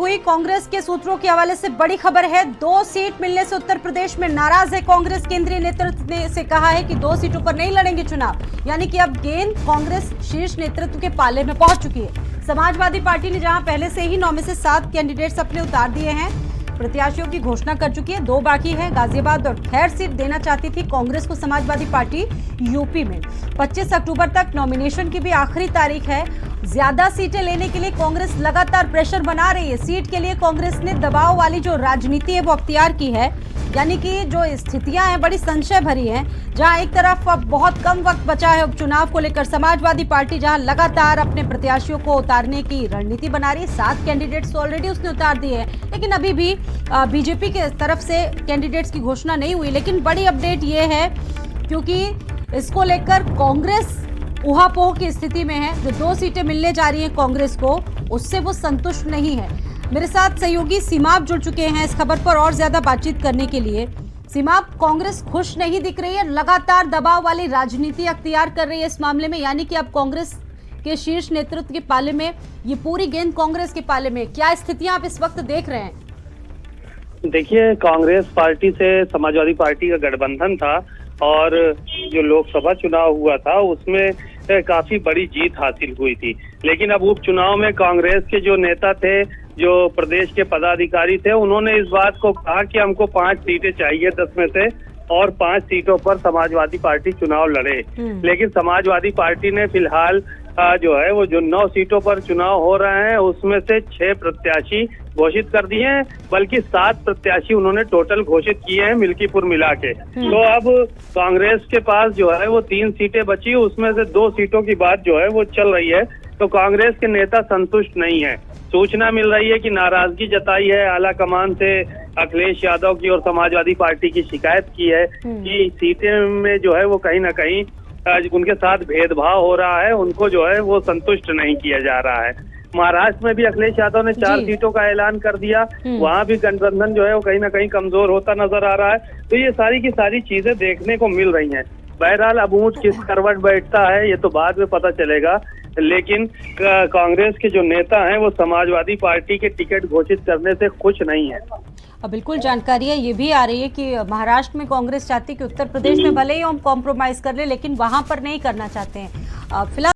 हुई। कांग्रेस के सूत्रों के हवाले से बड़ी खबर है, 2 सीट मिलने से उत्तर प्रदेश में नाराज है कांग्रेस। केंद्रीय नेतृत्व ने से कहा है कि 2 सीटों पर नहीं लड़ेंगे चुनाव, यानी कि अब गेंद कांग्रेस शीर्ष नेतृत्व के पाले में पहुंच चुकी है। समाजवादी पार्टी ने जहां पहले से ही 9 में से 7 कैंडिडेट्स अपने उतार दिए हैं, प्रत्याशियों की घोषणा कर चुकी है, 2 बाकी है। गाजियाबाद और खैर सीट देना चाहती थी कांग्रेस को समाजवादी पार्टी यूपी में। 25 अक्टूबर तक नॉमिनेशन की भी आखिरी तारीख है। ज्यादा सीटें लेने के लिए कांग्रेस लगातार प्रेशर बना रही है। सीट के लिए कांग्रेस ने दबाव वाली जो राजनीति है वो अख्तियार की है, यानी कि जो स्थितियां हैं बड़ी संशय भरी हैं। जहां एक तरफ अब बहुत कम वक्त बचा है उपचुनाव को लेकर, समाजवादी पार्टी जहां लगातार अपने प्रत्याशियों को उतारने की रणनीति बना रही है। 7 कैंडिडेट्स ऑलरेडी उसने उतार दिए हैं, लेकिन अभी भी बीजेपी के तरफ से कैंडिडेट्स की घोषणा नहीं हुई। लेकिन बड़ी अपडेट ये है, क्योंकि इसको लेकर कांग्रेस ऊहापोह की स्थिति में है। जो 2 सीटें मिलने जा रही हैं कांग्रेस को, उससे वो संतुष्ट नहीं है। मेरे साथ सहयोगी सीमाप जुड़ चुके हैं इस खबर पर और ज्यादा बातचीत करने के लिए। सीमाप, कांग्रेस खुश नहीं दिख रही है, लगातार दबाव वाली राजनीति अख्तियार कर रही है इस मामले में, यानी कि अब कांग्रेस के शीर्ष नेतृत्व के पाले में ये पूरी गेंद कांग्रेस के पाले में। क्या स्थितियां आप इस वक्त देख रहे हैं? देखिए, कांग्रेस पार्टी से समाजवादी पार्टी का गठबंधन था और जो लोकसभा चुनाव हुआ था उसमें काफी बड़ी जीत हासिल हुई थी। लेकिन अब उपचुनाव में कांग्रेस के जो नेता थे, जो प्रदेश के पदाधिकारी थे, उन्होंने इस बात को कहा कि हमको 5 सीटें चाहिए 10 में से, और 5 सीटों पर समाजवादी पार्टी चुनाव लड़े। लेकिन समाजवादी पार्टी ने फिलहाल जो है वो जो 9 सीटों पर चुनाव हो रहे हैं उसमें से 6 प्रत्याशी घोषित कर दिए हैं, बल्कि 7 प्रत्याशी उन्होंने टोटल घोषित किए हैं मिल्कीपुर मिला के। तो अब कांग्रेस के पास जो है वो 3 सीटें बची, उसमें से 2 सीटों की बात जो है वो चल रही है। तो कांग्रेस के नेता संतुष्ट नहीं है। सूचना मिल रही है कि नाराजगी जताई है आला कमान से अखिलेश यादव की, और समाजवादी पार्टी की शिकायत की है कि सीटें में जो है वो कहीं ना कहीं उनके साथ भेदभाव हो रहा है, उनको जो है वो संतुष्ट नहीं किया जा रहा है। महाराष्ट्र में भी अखिलेश यादव ने 4 सीटों का ऐलान कर दिया, वहां भी गठबंधन जो है वो कहीं ना कहीं कमजोर होता नजर आ रहा है। तो ये सारी की सारी चीजें देखने को मिल रही हैं। बहरहाल अब ऊंट किस करवट बैठता है ये तो बाद में पता चलेगा, लेकिन कांग्रेस के जो नेता हैं वो समाजवादी पार्टी के टिकट घोषित करने से खुश नहीं है। बिल्कुल, जानकारी है ये भी आ रही है कि महाराष्ट्र में कांग्रेस चाहती है कि उत्तर प्रदेश में भले ही हम कॉम्प्रोमाइज कर ले, लेकिन वहां पर नहीं करना चाहते हैं फिलहाल।